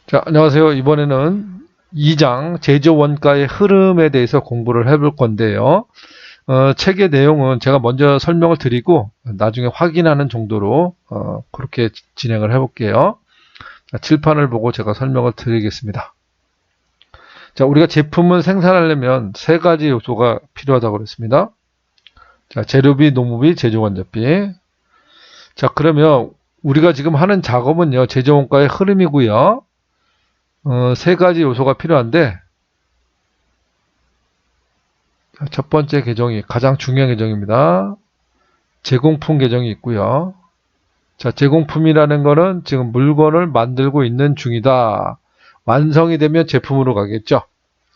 자, 안녕하세요. 이번에는 2장 제조 원가의 흐름에 대해서 공부를 해볼 건데요. 책의 내용은 제가 먼저 설명을 드리고 나중에 확인하는 정도로 그렇게 진행을 해볼게요. 자, 칠판을 보고 제가 설명을 드리겠습니다. 자, 우리가 제품을 생산하려면 세 가지 요소가 필요하다고 그랬습니다. 자, 재료비, 노무비, 제조원자비. 자, 그러면 우리가 지금 하는 작업은요, 제조 원가의 흐름이고요. 세 가지 요소가 필요한데 첫 번째 계정이 가장 중요한 계정입니다. 제공품 계정이 있고요. 자, 제공품이라는 거는 지금 물건을 만들고 있는 중이다. 완성이 되면 제품으로 가겠죠.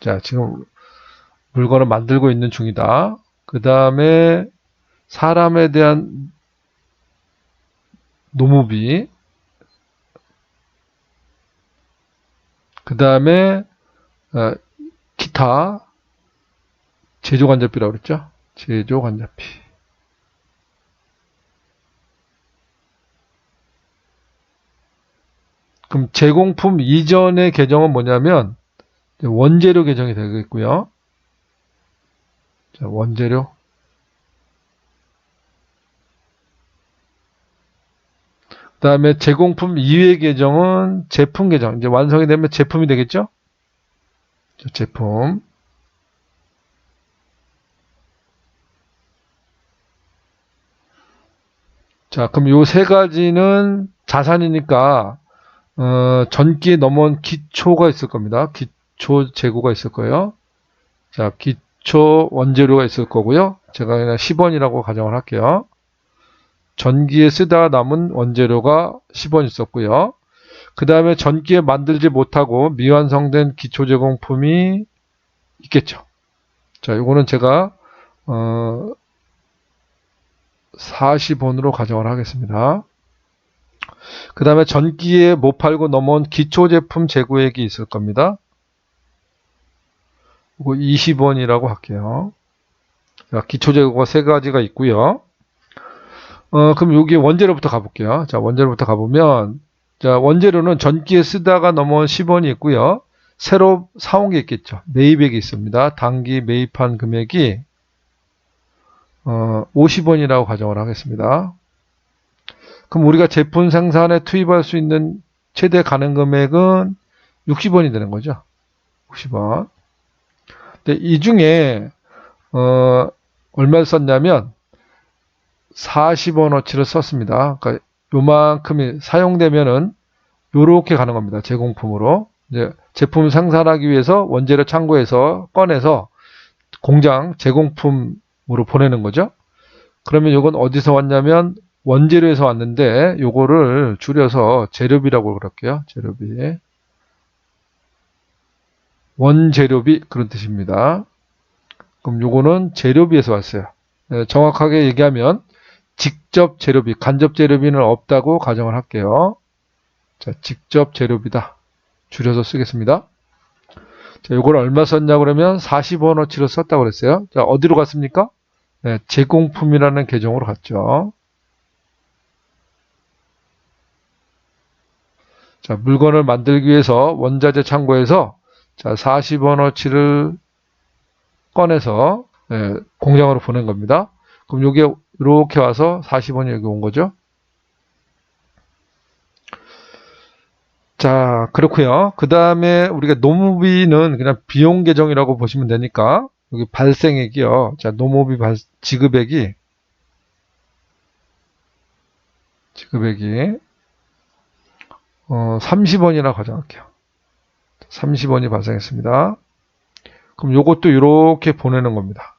자, 지금 물건을 만들고 있는 중이다. 그 다음에 사람에 대한 노무비, 그 다음에 기타 제조관자비라고 그랬죠. 제조관자비. 그럼 제공품 이전의 계정은 뭐냐면 원재료 계정이 되겠고요. 자, 원재료. 그 다음에 제공품 이외 계정은 제품 계정. 이제 완성이 되면 제품이 되겠죠? 자, 제품. 자, 그럼 요 세 가지는 자산이니까, 전기에 넘어온 기초가 있을 겁니다. 기초 재고가 있을 거예요. 자, 기초 원재료가 있을 거고요. 제가 그냥 10원이라고 가정을 할게요. 전기에 쓰다가 남은 원재료가 10원 있었고요. 그 다음에 전기에 만들지 못하고 미완성된 기초 제공품이 있겠죠. 자, 요거는 제가 40원으로 가정을 하겠습니다. 그 다음에 전기에 못 팔고 넘어온 기초 제품 재고액이 있을 겁니다. 이거 20원이라고 할게요. 자, 기초 재고가 세 가지가 있고요. 그럼 여기 원재료부터 가볼게요. 자, 원재료부터 가보면, 자, 원재료는 전기에 쓰다가 넘어온 10원이 있고요. 새로 사온 게 있겠죠. 매입액이 있습니다. 당기 매입한 금액이 50원이라고 가정을 하겠습니다. 그럼 우리가 제품 생산에 투입할 수 있는 최대 가능 금액은 60원이 되는 거죠. 60원. 근데 이 중에 얼마를 썼냐면 40원어치를 썼습니다. 그러니까 요만큼이 사용되면은 요렇게 가는 겁니다. 제공품으로. 이제 제품을 생산하기 위해서 원재료 창고에서 꺼내서 공장 제공품으로 보내는 거죠. 그러면 요건 어디서 왔냐면 원재료에서 왔는데 요거를 줄여서 재료비라고 그럴게요. 재료비. 원재료비 그런 뜻입니다. 그럼 요거는 재료비에서 왔어요. 정확하게 얘기하면 직접 재료비, 간접 재료비는 없다고 가정을 할게요. 자, 직접 재료비다. 줄여서 쓰겠습니다. 자, 요걸 얼마 썼냐 그러면 40원어치로 썼다고 그랬어요. 자, 어디로 갔습니까? 네, 제공품이라는 계정으로 갔죠. 자, 물건을 만들기 위해서 원자재 창고에서 자, 40원어치를 꺼내서 공장으로 보낸 겁니다. 그럼 요게 이렇게 와서 40원이 여기 온 거죠. 자, 그렇고요. 그 다음에 우리가 노무비는 그냥 비용 계정이라고 보시면 되니까 여기 발생액이요. 자, 노무비 지급액이 30원이라 가정할게요. 30원이 발생했습니다. 그럼 요것도 이렇게 보내는 겁니다.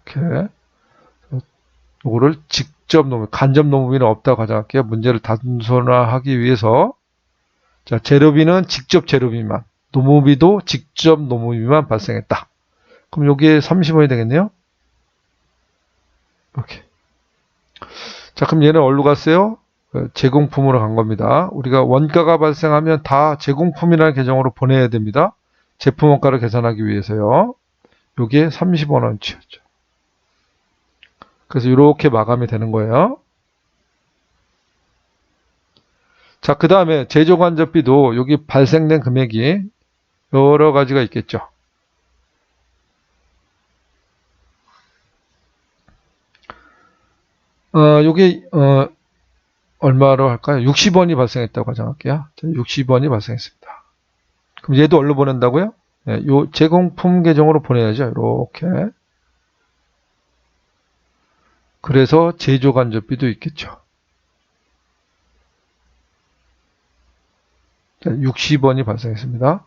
이렇게 요거를 직접 노무, 간접 노무비는 없다고 가정할게요. 문제를 단순화하기 위해서 자, 재료비는 직접 재료비만, 노무비도 직접 노무비만 발생했다. 그럼 여기에 30원이 되겠네요. 이렇게. 자, 그럼 얘는 어디로 갔어요? 제공품으로 간 겁니다. 우리가 원가가 발생하면 다 제공품이라는 계정으로 보내야 됩니다. 제품 원가를 계산하기 위해서요. 요게 30원어치였죠. 그래서 이렇게 마감이 되는 거예요. 자, 그 다음에 제조간접비도 여기 발생된 금액이 여러 가지가 있겠죠. 요게, 얼마로 할까요? 60원이 발생했다고 가정할게요. 자, 60원이 발생했습니다. 그럼 얘도 얼로 보낸다고요? 네, 요 제공품 계정으로 보내야죠. 이렇게. 그래서 제조간접비도 있겠죠. 자, 60원이 발생했습니다.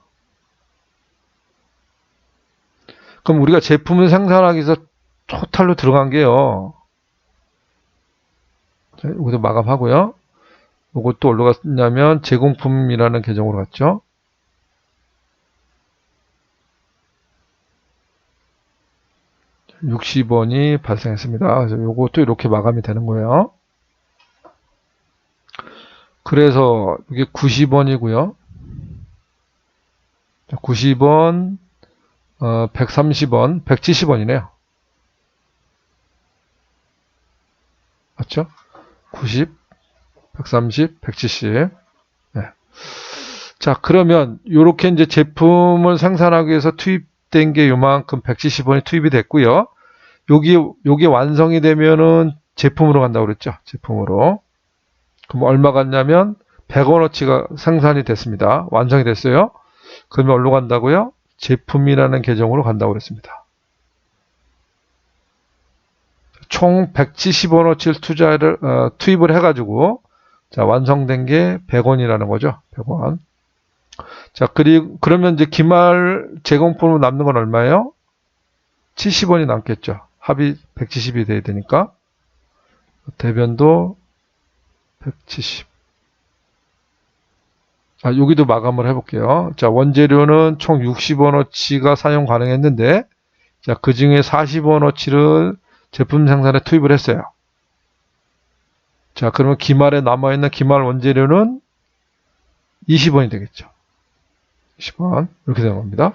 그럼 우리가 제품을 생산하기 위해서 토탈로 들어간 게요. 자, 여기도 마감하고요. 이것도 어디로 갔냐면 제공품이라는 계정으로 갔죠. (60원이) 발생했습니다. 그래서 이것도 이렇게 마감이 되는 거예요. 그래서 이게 (90원이고요) 90원, 130원, 170원이네요. 맞죠? 90, 130, 170. 네. 자, 그러면 이렇게 이제 제품을 생산하기 위해서 투입된 게 요만큼 170원이 투입이 됐고요. 요게 완성이 되면은 제품으로 간다고 그랬죠. 제품으로. 그럼 얼마 갔냐면 100원어치가 생산이 됐습니다. 완성이 됐어요. 그러면 어디로 간다고요? 제품이라는 계정으로 간다고 그랬습니다. 총 170원어치를 투입을 해가지고 자, 완성된 게 100원이라는 거죠. 100원. 자, 그러면 이제 기말 제공품으로 남는 건 얼마예요? 70원이 남겠죠. 합이 170이 돼야 되니까. 대변도 170. 자, 여기도 마감을 해볼게요. 자, 원재료는 총 60원어치가 사용 가능했는데, 자, 그 중에 40원어치를 제품 생산에 투입을 했어요. 자, 그러면 기말에 남아있는 기말 원재료는 20원이 되겠죠. 20원. 이렇게 되는 겁니다.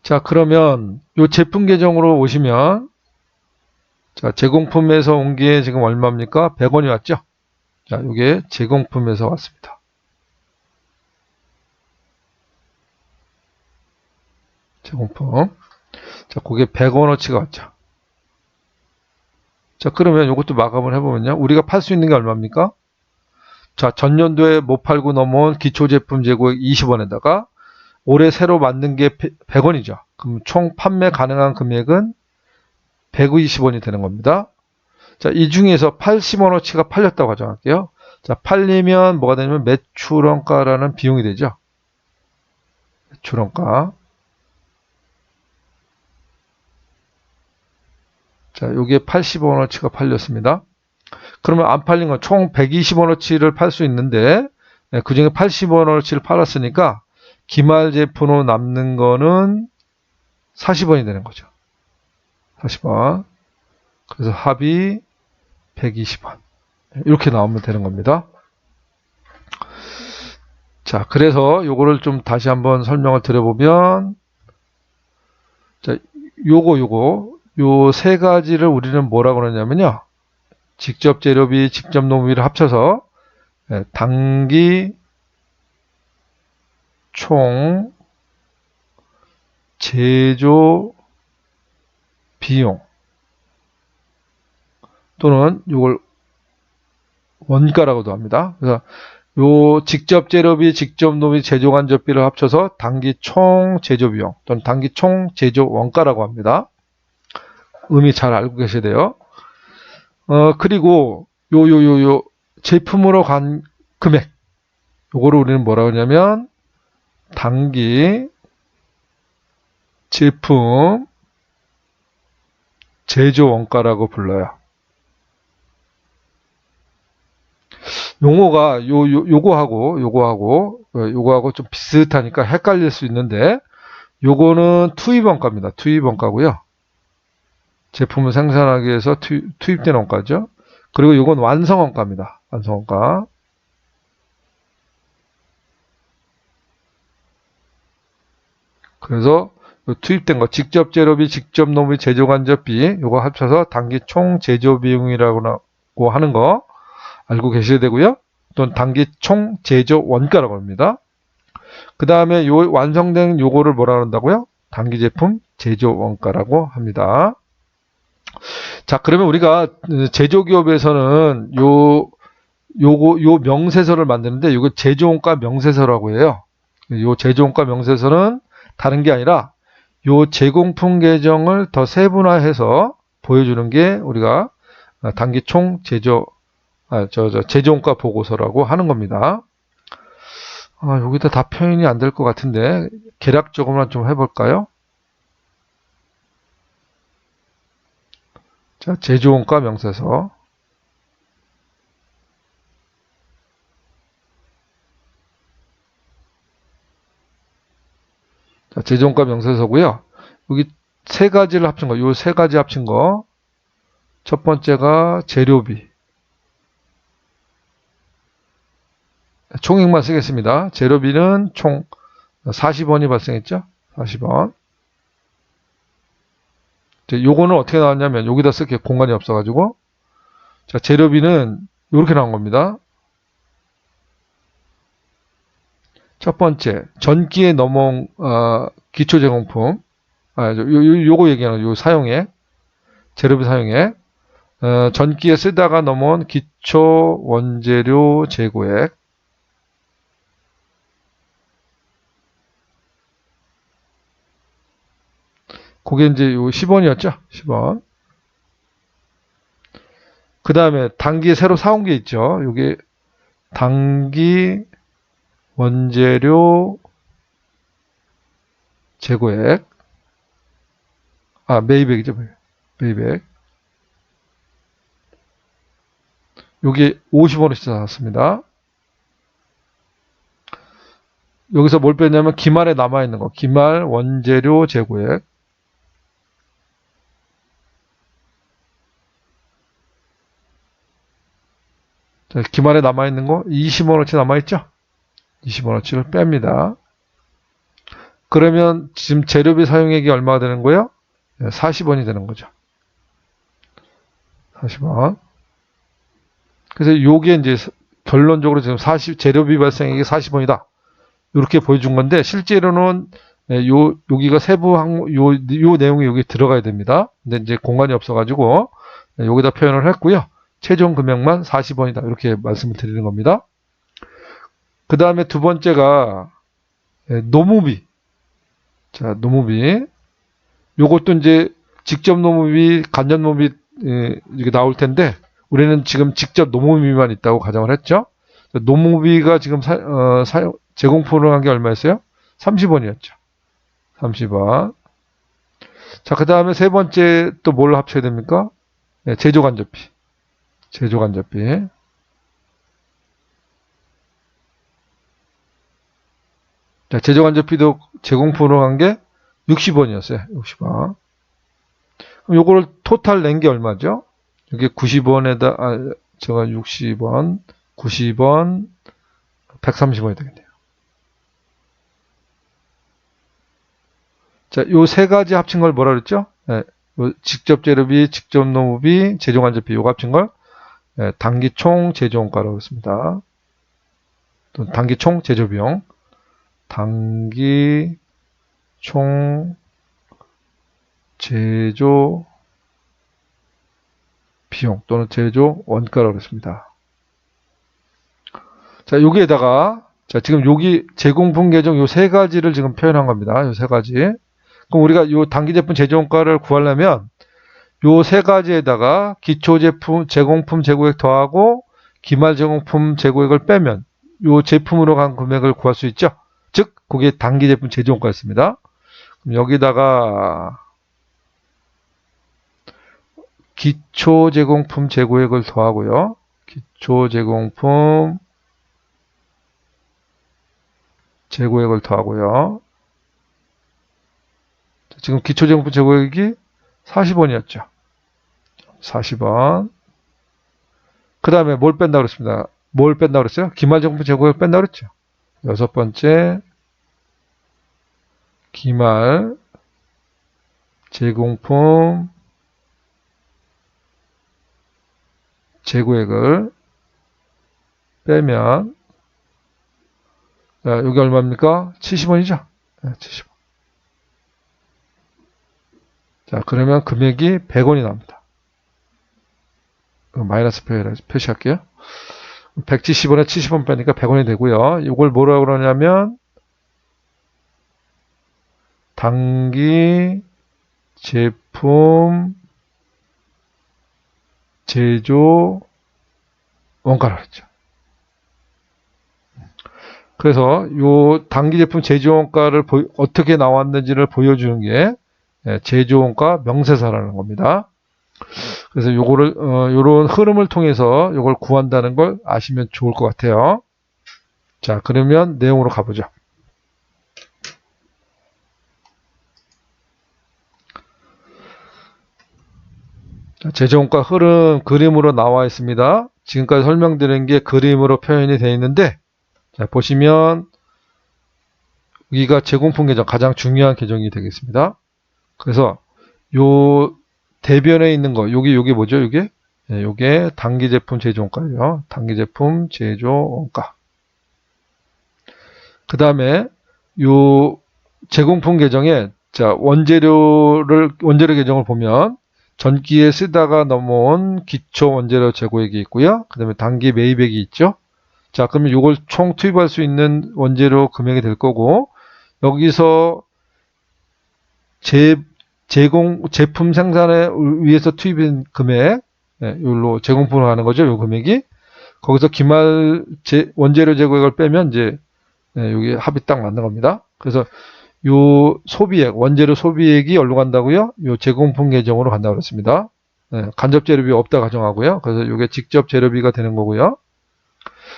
자, 그러면 이 제품 계정으로 오시면, 자, 제공품에서 온 게 지금 얼마입니까? 100원이 왔죠? 자, 이게 제공품에서 왔습니다. 제공품. 자, 그게 100원어치가 왔죠. 자, 그러면 이것도 마감을 해보면요. 우리가 팔 수 있는 게 얼마입니까? 자, 전년도에 못 팔고 넘어온 기초제품 재고액 20원에다가 올해 새로 만든 게 100원이죠. 그럼 총 판매 가능한 금액은 120원이 되는 겁니다. 자, 이 중에서 80원어치가 팔렸다고 가정할게요. 자, 팔리면 뭐가 되냐면 매출원가라는 비용이 되죠. 매출원가. 자, 요게 80원어치가 팔렸습니다. 그러면 안 팔린 건 총 120원어치를 팔 수 있는데, 그 중에 80원어치를 팔았으니까, 기말 제품으로 남는 거는 40원이 되는 거죠. 40원. 그래서 합이 120원. 이렇게 나오면 되는 겁니다. 자, 그래서 요거를 좀 다시 한번 설명을 드려보면, 자, 요 세 가지를 우리는 뭐라고 그러냐면요. 직접 재료비, 직접 노무비를 합쳐서 단기 총 제조 비용 또는 이걸 원가라고도 합니다. 그래서 요 직접 재료비, 직접 노무비, 제조 간접비를 합쳐서 단기 총 제조 비용 또는 단기 총 제조 원가라고 합니다. 의미 잘 알고 계셔야 돼요. 그리고 요 제품으로 간 금액 요거를 우리는 뭐라고 하냐면 단기 제품 제조 원가라고 불러요. 용어가 요거하고 좀 비슷하니까 헷갈릴 수 있는데 요거는 투입 원가입니다. 투입 원가고요. 제품을 생산하기 위해서 투입된 원가죠. 그리고 이건 완성 원가입니다. 완성 원가. 그래서 투입된 거 직접 재료비, 직접 노무비, 제조 간접비 이거 합쳐서 단기 총 제조 비용이라고 하는 거 알고 계셔야 되고요. 또는 단기 총 제조 원가라고 합니다. 그 다음에 요 완성된 요거를 뭐라 그런다고요? 단기 제품 제조 원가라고 합니다. 자, 그러면 우리가 제조기업에서는 요 명세서를 만드는데 이거 제조원가 명세서라고 해요. 요 제조원가 명세서는 다른 게 아니라 요 제공품 계정을 더 세분화해서 보여주는 게 우리가 단기 총 제조원가 보고서라고 하는 겁니다. 여기다 다 표현이 안 될 것 같은데 개략적으로만 좀 해볼까요? 자, 제조원가 명세서. 자, 제조원가 명세서고요. 여기 세 가지를 합친 거, 요 세 가지 합친 거. 첫 번째가 재료비. 총액만 쓰겠습니다. 재료비는 총 40원이 발생했죠? 40원. 요거는 어떻게 나왔냐면 여기다 쓸게 공간이 없어가지고 자, 재료비는 이렇게 나온 겁니다. 첫 번째, 전기에 넘어온 기초제공품. 요거 얘기하는 요 사용액, 재료비 사용액. 전기에 쓰다가 넘어온 기초 원재료 재고액. 그게 이제 요 10원이었죠? 10원. 그 다음에 단기에 새로 사온 게 있죠. 요게 단기 원재료 재고액. 매입액이죠. 매입액. 요게 50원어치 나왔습니다. 여기서 뭘 뺐냐면 기말에 남아있는 거. 기말 원재료 재고액. 자, 기말에 남아있는 거 20원어치 남아있죠? 20원어치를 뺍니다. 그러면 지금 재료비 사용액이 얼마가 되는 거예요? 40원이 되는 거죠. 40원. 그래서 요게 이제 결론적으로 지금 재료비 발생액이 40원이다. 이렇게 보여준 건데 실제로는 여기가 세부 항목 요 내용이 여기 들어가야 됩니다. 근데 이제 공간이 없어가지고 여기다 표현을 했고요. 최종 금액만 40원이다. 이렇게 말씀을 드리는 겁니다. 그 다음에 두 번째가 노무비. 자, 노무비. 요것도 이제 직접 노무비, 간접 노무비 이렇게 나올 텐데 우리는 지금 직접 노무비만 있다고 가정을 했죠. 노무비가 지금 제공포를 한 게 얼마였어요? 30원이었죠. 30원. 자, 그 다음에 세 번째 또 뭘 합쳐야 됩니까? 제조간접비. 제조간접비. 자, 제조간접비도 제공포로 한 게 60원이었어요. 60원. 그럼 요거를 토탈 낸 게 얼마죠? 이게 90원에다, 제가 60원, 90원, 130원이 되겠네요. 자, 요 세 가지 합친 걸 뭐라 그랬죠? 직접 재료비, 직접 노무비, 제조간접비 요거 합친 걸 단기 총 제조원가라고 했습니다. 또 단기 총 제조비용. 단기 총 제조 비용 또는 제조 원가라고 했습니다. 자, 여기에다가 자, 지금 여기 제공품 계정 요 세 가지를 지금 표현한 겁니다. 요 세 가지. 그럼 우리가 요 단기 제품 제조 원가를 구하려면 요 세 가지에다가 기초 제품 제공품 재고액 더하고 기말 제공품 재고액을 빼면 요 제품으로 간 금액을 구할 수 있죠. 즉, 그게 단기 제품 제조 원가였습니다. 그럼 여기다가 기초 제공품 재고액을 더하고요. 기초 제공품 재고액을 더하고요. 지금 기초 제공품 재고액이 40원이었죠. 40원. 그 다음에 뭘 뺀다 그랬습니다. 뭘 뺀다 그랬어요? 기말 제공품 재고액 뺀다 그랬죠. 여섯 번째, 기말 제공품 재고액을 빼면, 자, 여기 얼마입니까? 70원이죠? 네, 70원. 자, 그러면 금액이 100원이 나옵니다. 마이너스 표시할게요. 170원에 70원 빼니까 100원이 되고요. 이걸 뭐라고 그러냐면, 단기 제품 제조 원가라고 했죠. 그래서 요 단기 제품 제조 원가를 어떻게 나왔는지를 보여주는 게 제조 원가 명세서라는 겁니다. 그래서 요거를 요런 흐름을 통해서 요걸 구한다는 걸 아시면 좋을 것 같아요. 자, 그러면 내용으로 가보죠. 제조원가 흐름 그림으로 나와 있습니다. 지금까지 설명드린 게 그림으로 표현이 되어 있는데, 자, 보시면 여기가 제공품 계정, 가장 중요한 계정이 되겠습니다. 그래서 요 대변에 있는 거, 요게 뭐죠? 요게 단기 제품 제조 원가예요. 단기 제품 제조 원가. 그 다음에 요 제공품 계정에 자, 원재료 계정을 보면 전기에 쓰다가 넘어온 기초 원재료 재고액이 있고요. 그 다음에 단기 매입액이 있죠. 자, 그러면 요걸 총 투입할 수 있는 원재료 금액이 될 거고, 여기서 제품 생산에 위해서 투입한 금액, 요로 제공품을 하는 거죠. 요 금액이. 거기서 기말 원재료 재고액을 빼면 이제, 여기 합이 딱 맞는 겁니다. 그래서 요 소비액, 원재료 소비액이 어디로 간다고요? 요 제공품 계정으로 간다고 그랬습니다. 간접 재료비 없다 가정하고요. 그래서 요게 직접 재료비가 되는 거고요.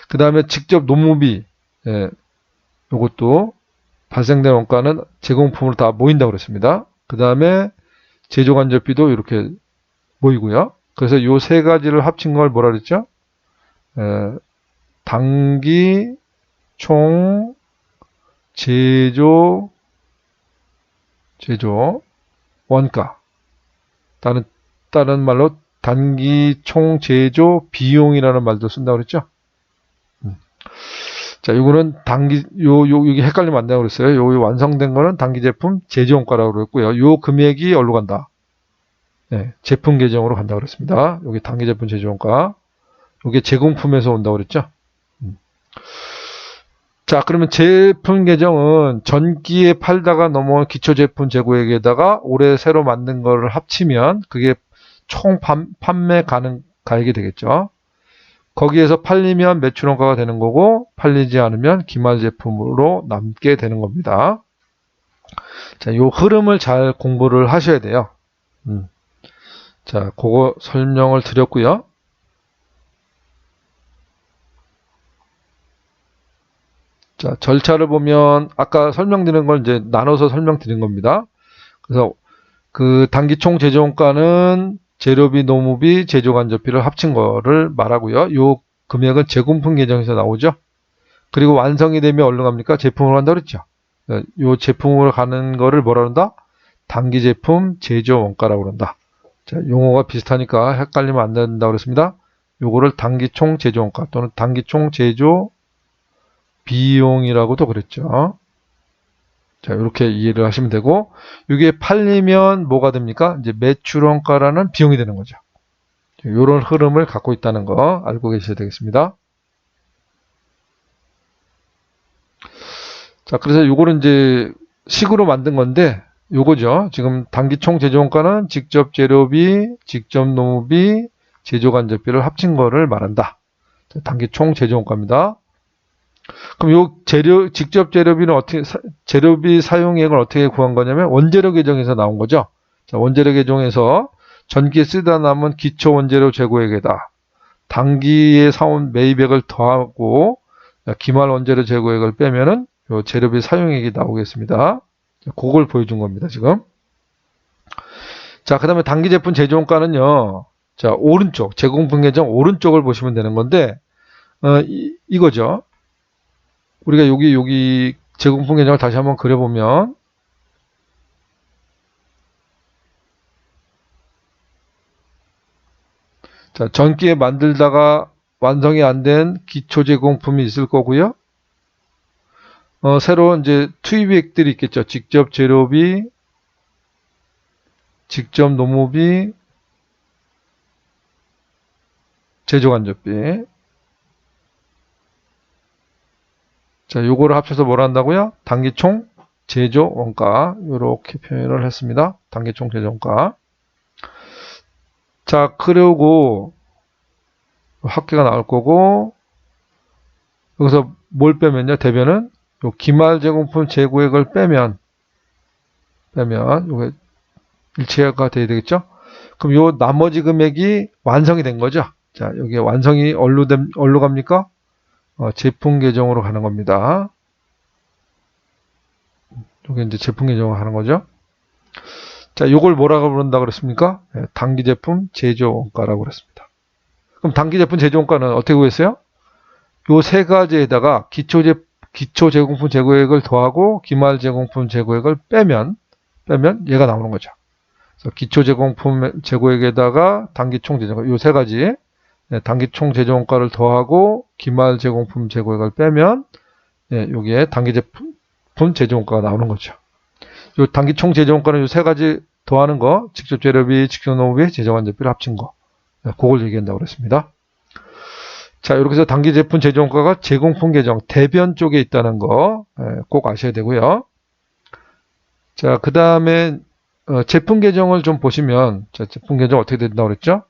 그 다음에 직접 노무비, 요것도 발생된 원가는 제공품으로 다 모인다고 그랬습니다. 그 다음에 제조간접비도 이렇게 모이고요. 그래서 요 세 가지를 합친 걸 뭐라 그랬죠? 단기 총 제조 원가. 다른 말로 단기 총 제조 비용이라는 말도 쓴다고 그랬죠? 자, 요거는 여기 헷갈리면 안 된다고 그랬어요. 요 완성된 거는 단기 제품 제조 원가라고 그랬고요. 요 금액이 어디로 간다? 제품 계정으로 간다고 그랬습니다. 여기 단기 제품 제조 원가. 요게 제공품에서 온다고 그랬죠? 자, 그러면 제품 계정은 전기에 팔다가 넘어온 기초 제품 재고액에다가 올해 새로 만든 거를 합치면 그게 총 판매 가액이 되겠죠. 거기에서 팔리면 매출원가가 되는 거고, 팔리지 않으면 기말 제품으로 남게 되는 겁니다. 자, 요 흐름을 잘 공부를 하셔야 돼요. 자, 그거 설명을 드렸고요. 자, 절차를 보면 아까 설명드린 걸 이제 나눠서 설명드린 겁니다. 그래서 그 단기 총 제조원가는 재료비, 노무비, 제조간접비를 합친 거를 말하고요. 요 금액은 제공품 계정에서 나오죠. 그리고 완성이 되면 얼른 갑니까? 제품으로 간다 그랬죠. 요 제품으로 가는 거를 뭐라 그런다? 단기 제품 제조 원가라고 그런다. 자, 용어가 비슷하니까 헷갈리면 안 된다고 그랬습니다. 요거를 단기 총 제조 원가 또는 단기 총 제조 비용이라고도 그랬죠. 자, 이렇게 이해를 하시면 되고, 이게 팔리면 뭐가 됩니까? 이제 매출원가라는 비용이 되는 거죠. 이런 흐름을 갖고 있다는 거 알고 계셔야 되겠습니다. 자, 그래서 요거는 이제 식으로 만든 건데, 요거죠. 지금 단기 총 제조원가는 직접 재료비, 직접 노무비, 제조간접비를 합친 거를 말한다. 자, 단기 총 제조원가입니다. 그럼 요 직접 재료비는 재료비 사용액을 어떻게 구한 거냐면 원재료 계정에서 나온 거죠. 자, 원재료 계정에서 전기에 쓰다 남은 기초 원재료 재고액에다 단기에 사온 매입액을 더하고 기말 원재료 재고액을 빼면은 요 재료비 사용액이 나오겠습니다. 그걸 보여준 겁니다, 지금. 자, 그 다음에 단기 제품 제조원가는요. 자, 오른쪽, 제공품 계정 오른쪽을 보시면 되는 건데, 이거죠. 우리가 여기 제공품 계정을 다시 한번 그려보면, 자, 전기에 만들다가 완성이 안 된 기초 제공품이 있을 거고요. 새로 이제 투입액들이 있겠죠. 직접 재료비, 직접 노무비, 제조간접비. 자, 요거를 합쳐서 뭘 한다고요? 단기총 제조 원가. 요렇게 표현을 했습니다. 단기총 제조 원가. 자, 그리고 합계가 나올 거고, 여기서 뭘 빼면요? 대변은 요 기말 제공품 재고액을 빼면 요게 일체가 돼야 되겠죠? 그럼 요 나머지 금액이 완성이 된 거죠? 자, 여기 완성이 어디로 갑니까? 제품 계정으로 가는 겁니다. 요게 이제 제품 계정으로 가는 거죠. 자, 요걸 뭐라고 부른다고 그랬습니까? 단기 제품 제조 원가라고 그랬습니다. 그럼 단기 제품 제조 원가는 어떻게 구했어요? 요 세 가지에다가 기초 제공품 재고액을 더하고 기말 제공품 재고액을 빼면 얘가 나오는 거죠. 그래서 기초 제공품 재고액에다가 단기 총 제조원가 요 세 가지 단기 총 제조원가를 더하고 기말 제공품 재고액을 빼면 여기에 단기 제품 제조원가가 나오는 거죠. 요 단기 총 제조원가는 요 세 가지 더하는 거, 직접 재료비, 직접 노무비, 제조간접비를 합친 거. 그걸 얘기한다고 그랬습니다. 자, 이렇게 해서 단기 제품 제조원가가 제공품 계정 대변 쪽에 있다는 거 꼭 아셔야 되고요. 자, 그 다음에 제품 계정을 좀 보시면, 자, 제품 계정 어떻게 된다고 그랬죠?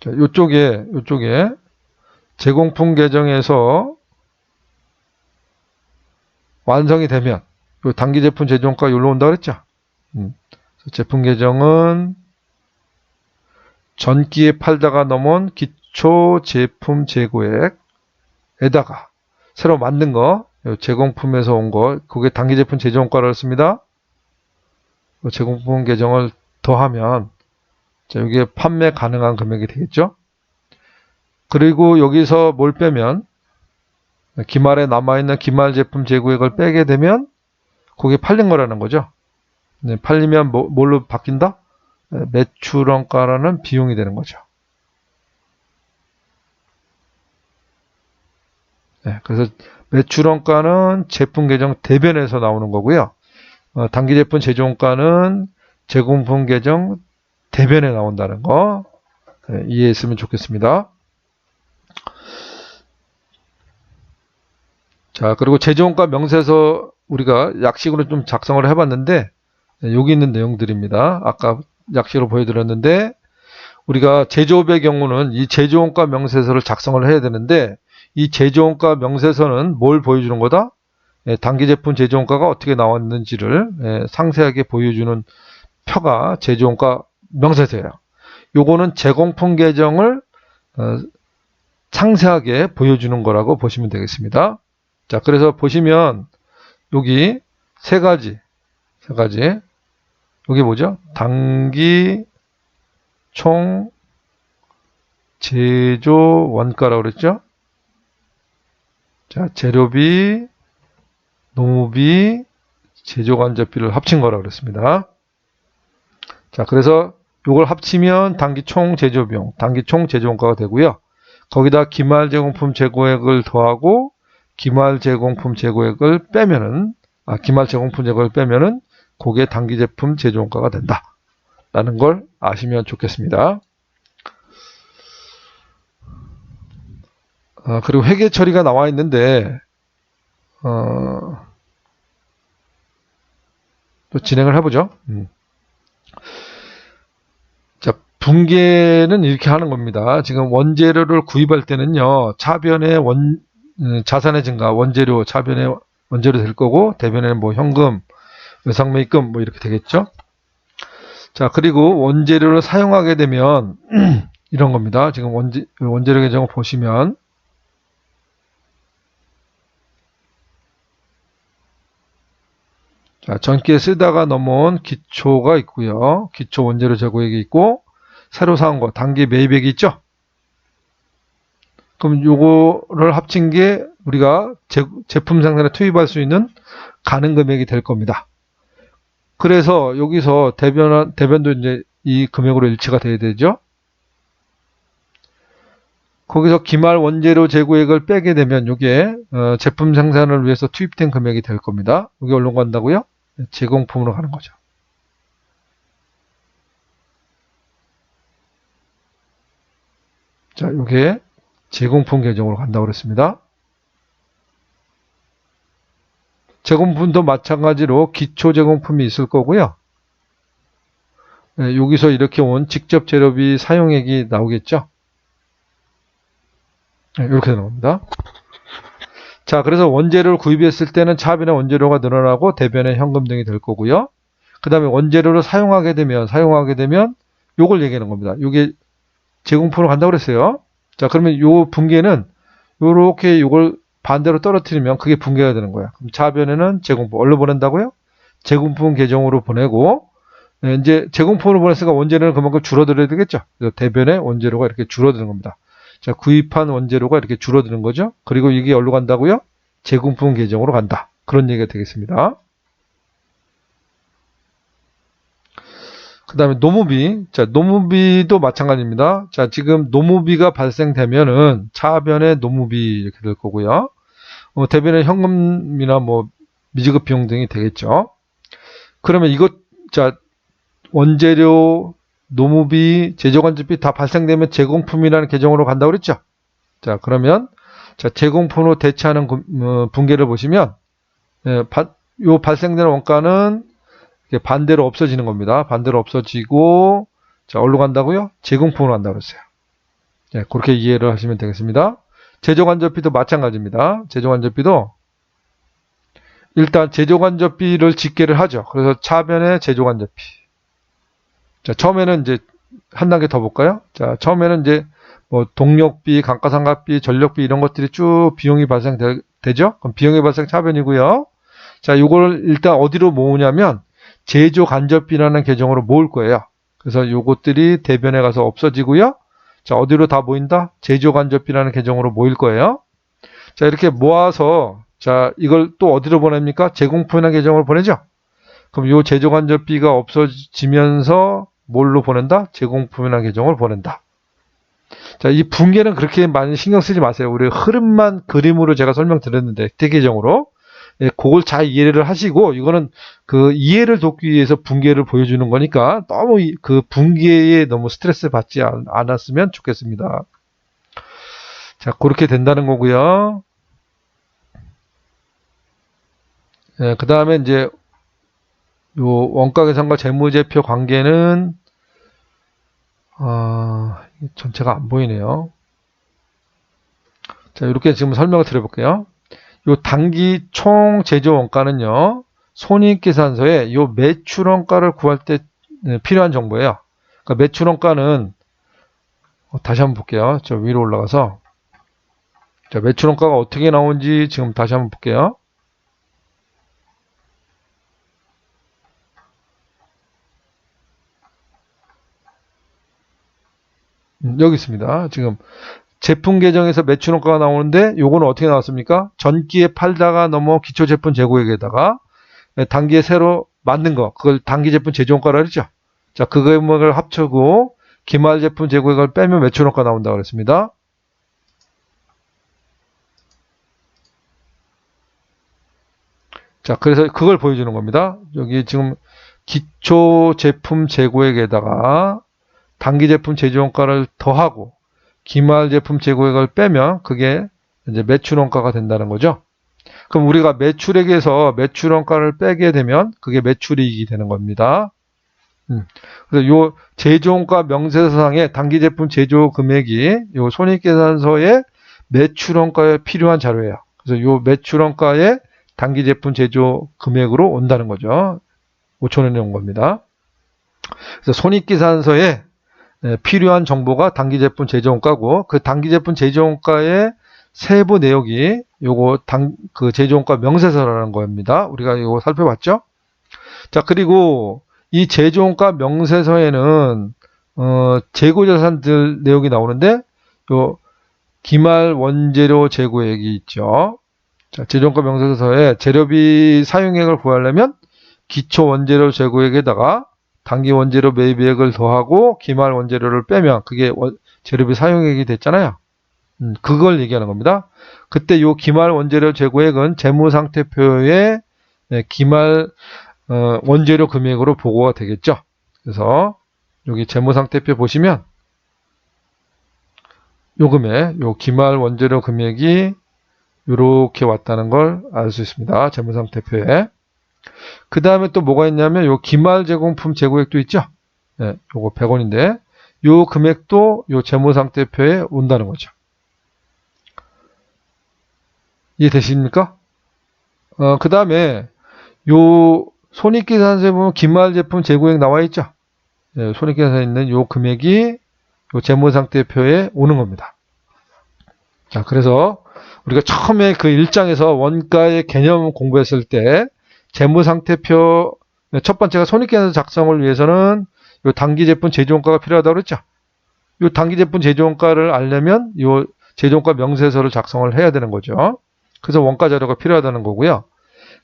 자, 요쪽에 제공품 계정에서 완성이 되면 요 단기 제품 제조원가 여기로 온다고 그랬죠? 제품 계정은 전기에 팔다가 넘은 기초 제품 재고액에다가 새로 만든 거, 제공품에서 온 거, 그게 단기 제품 제조원가를 씁니다. 제공품 계정을 더하면 자, 여기에 판매 가능한 금액이 되겠죠. 그리고 여기서 뭘 빼면 기말에 남아있는 기말 제품 재고액을 빼게 되면 그게 팔린 거라는 거죠. 팔리면 뭘로 바뀐다? 매출원가라는 비용이 되는 거죠. 그래서 매출원가는 제품 계정 대변에서 나오는 거고요. 단기 제품 제조원가는 제공품 계정 대변에 나온다는 거 이해했으면 좋겠습니다. 자, 그리고 제조원가 명세서 우리가 약식으로 좀 작성을 해봤는데 여기 있는 내용들입니다. 아까 약식으로 보여드렸는데 우리가 제조업의 경우는 이 제조원가 명세서를 작성을 해야 되는데 이 제조원가 명세서는 뭘 보여주는 거다? 단기 제품 제조원가가 어떻게 나왔는지를 상세하게 보여주는 표가 제조원가 명세서예요. 요거는 제공품 계정을 상세하게 보여주는 거라고 보시면 되겠습니다. 자, 그래서 보시면 여기 세 가지 여기 뭐죠? 단기 총 제조 원가라고 그랬죠? 자, 재료비, 노무비, 제조간접비를 합친 거라고 그랬습니다. 자, 그래서 이걸 합치면 단기 총 제조 비용, 단기 총 제조 원가가 되고요. 거기다 기말 제공품 재고액을 더하고 기말 제공품 재고액을 빼면은 그게 단기 제품 제조 원가가 된다. 라는 걸 아시면 좋겠습니다. 그리고 회계 처리가 나와 있는데 또 진행을 해보죠. 자, 분계는 이렇게 하는 겁니다. 지금 원재료를 구입할 때는요, 차변에 자산의 증가, 원재료, 차변에 원재료 될 거고, 대변에는 뭐 현금, 외상매입금 뭐 이렇게 되겠죠. 자, 그리고 원재료를 사용하게 되면 이런 겁니다. 지금 원재료 계정을 보시면 자, 전기에 쓰다가 넘어온 기초가 있고요. 기초 원재료 재고액이 있고 새로 사온 거 단기 매입액이 있죠. 그럼 요거를 합친 게 우리가 제품 생산에 투입할 수 있는 가능 금액이 될 겁니다. 그래서 여기서 대변도 이제 이 금액으로 일치가 돼야 되죠. 거기서 기말 원재료 재고액을 빼게 되면 이게 제품 생산을 위해서 투입된 금액이 될 겁니다. 이게 얼른 간다고요? 제공품으로 가는 거죠. 자, 이게 제공품 계정으로 간다고 그랬습니다. 제공품도 마찬가지로 기초 제공품이 있을 거고요. 여기서 이렇게 온 직접 재료비 사용액이 나오겠죠. 이렇게 나옵니다. 자, 그래서 원재료를 구입했을 때는 차변의 원재료가 늘어나고 대변의 현금 등이 될 거고요. 그 다음에 원재료를 사용하게 되면 요걸 얘기하는 겁니다. 이게 제공품으로 간다고 그랬어요. 자, 그러면 요 분계는 요렇게 요걸 반대로 떨어뜨리면 그게 분계가 되는 거야. 그럼 차변에는 제공품 얼로 보낸다고요? 제공품 계정으로 보내고, 이제 제공품으로 보냈으니까 원재료는 그만큼 줄어들어야 되겠죠. 그래서 대변의 원재료가 이렇게 줄어드는 겁니다. 자, 구입한 원재료가 이렇게 줄어드는 거죠. 그리고 이게 어디로 간다고요? 제공품 계정으로 간다. 그런 얘기가 되겠습니다. 그 다음에 노무비. 자, 노무비도 마찬가지입니다. 자, 지금 노무비가 발생되면은 차변의 노무비 이렇게 될 거고요. 대변의 현금이나 뭐 미지급 비용 등이 되겠죠. 그러면 자, 원재료, 노무비, 제조관제비 다 발생되면 제공품이라는 계정으로 간다고 그랬죠. 자, 그러면 자, 제공품으로 대체하는 분계를 보시면 요 발생되는 원가는 반대로 없어지는 겁니다. 반대로 없어지고 자, 어디로 간다고요? 제공품으로 간다고 그랬어요. 네, 그렇게 이해를 하시면 되겠습니다. 제조관접비도 마찬가지입니다. 제조관접비도 일단 제조관접비를 집계를 하죠. 그래서 차변의 제조관접비. 자, 처음에는 이제 한 단계 더 볼까요? 자, 처음에는 이제 뭐 동력비, 감가상각비, 전력비 이런 것들이 쭉 비용이 발생되죠? 그럼 비용이 발생 차변이고요. 자, 이걸 일단 어디로 모으냐면 제조간접비라는 계정으로 모을 거예요. 그래서 요것들이 대변에 가서 없어지고요. 자, 어디로 다 모인다? 제조간접비라는 계정으로 모일 거예요. 자, 이렇게 모아서 자, 이걸 또 어디로 보냅니까? 제공품이라는 계정으로 보내죠. 그럼 요 제조간접비가 없어지면서 뭘로 보낸다? 제공품이라는 계정을 보낸다. 자, 이 분계는 그렇게 많이 신경 쓰지 마세요. 우리 흐름만 그림으로 제가 설명드렸는데 대계정으로 그걸 잘 이해를 하시고 이거는 그 이해를 돕기 위해서 분계를 보여주는 거니까 너무 그 분계에 너무 스트레스 받지 않았으면 좋겠습니다. 자, 그렇게 된다는 거고요. 그 다음에 이제 요 원가계산과 재무제표 관계는 전체가 안 보이네요. 자, 이렇게 지금 설명을 드려볼게요. 요 단기 총 제조 원가는요, 손익계산서에 요 매출 원가를 구할 때 필요한 정보예요. 그러니까 매출 원가는 다시 한번 볼게요. 저 위로 올라가서 자, 매출 원가가 어떻게 나오는지 지금 다시 한번 볼게요. 여기 있습니다. 지금 제품 계정에서 매출 원가가 나오는데 요거는 어떻게 나왔습니까? 전기에 팔다가 넘어 기초 제품 재고액에다가 단기에 새로 만든 거 그걸 단기 제품 제조 원가라 그랬죠. 자, 그 금액을 합쳐고 기말 제품 재고액을 빼면 매출 원가 나온다고 그랬습니다. 자, 그래서 그걸 보여주는 겁니다. 여기 지금 기초 제품 재고액에다가 단기 제품 제조 원가를 더하고 기말 제품 재고액을 빼면 그게 이제 매출 원가가 된다는 거죠. 그럼 우리가 매출액에서 매출 원가를 빼게 되면 그게 매출이익이 되는 겁니다. 그래서 요 제조원가 명세서상의 단기 제품 제조 금액이 요 손익계산서의 매출 원가에 필요한 자료예요. 그래서 요 매출 원가의 단기 제품 제조 금액으로 온다는 거죠. 5,000원이 온 겁니다. 그래서 손익계산서에 필요한 정보가 단기 제품 제조 원가고 그 단기 제품 제조 원가의 세부 내역이 요거 그 제조 원가 명세서라는 겁니다. 우리가 이거 살펴봤죠? 자, 그리고 이 제조 원가 명세서에는 재고 자산들 내역이 나오는데 요 기말 원재료 재고액이 있죠. 자, 제조 원가 명세서에 재료비 사용액을 구하려면 기초 원재료 재고액에다가 단기 원재료 매입액을 더하고 기말 원재료를 빼면 그게 재료비 사용액이 됐잖아요. 그걸 얘기하는 겁니다. 그때 요 기말 원재료 재고액은 재무상태표에 기말 원재료 금액으로 보고가 되겠죠. 그래서 여기 재무상태표 보시면 요 금액, 요 기말 원재료 금액이 이렇게 왔다는 걸 알 수 있습니다. 재무상태표에. 그 다음에 또 뭐가 있냐면 요 기말 제공품 재고액도 있죠. 네, 요거 100원인데 요 금액도 요 재무상태표에 온다는 거죠. 이해되십니까? 그 다음에 요 손익계산서에 보면 기말 제품 재고액 나와 있죠. 네, 손익계산서에 있는 요 금액이 요 재무상태표에 오는 겁니다. 자, 그래서 우리가 처음에 그 1장에서 원가의 개념 공부했을 때 재무상태표 첫 번째가 손익계산서 작성을 위해서는 요 단기 제품 제조원가가 필요하다고 그랬죠. 요 단기 제품 제조원가를 알려면 요 제조원가 명세서를 작성을 해야 되는 거죠. 그래서 원가 자료가 필요하다는 거고요.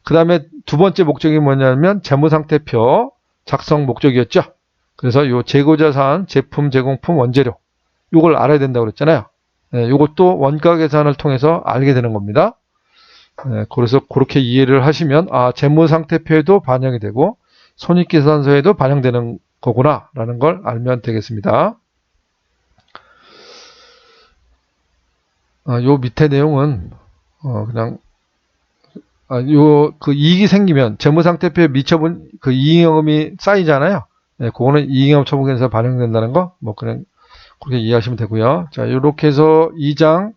그 다음에 두 번째 목적이 뭐냐면 재무상태표 작성 목적이었죠. 그래서 요 재고자산, 제품, 제공품, 원재료 요걸 알아야 된다고 그랬잖아요. 요것도 원가 계산을 통해서 알게 되는 겁니다. 그래서 그렇게 이해를 하시면 재무상태표에도 반영이 되고 손익계산서에도 반영되는 거구나 라는 걸 알면 되겠습니다. 요 밑에 내용은 그냥 그 이익이 생기면 재무상태표에 미처분 그 이익잉여금이 쌓이잖아요. 그거는 이익잉여금 처분에서 반영된다는 거 뭐 그냥 그렇게 이해하시면 되고요. 자, 이렇게 해서 2장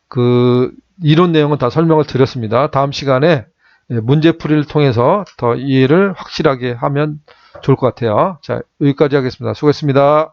그 이론 내용은 다 설명을 드렸습니다. 다음 시간에 문제풀이를 통해서 더 이해를 확실하게 하면 좋을 것 같아요. 자, 여기까지 하겠습니다. 수고했습니다.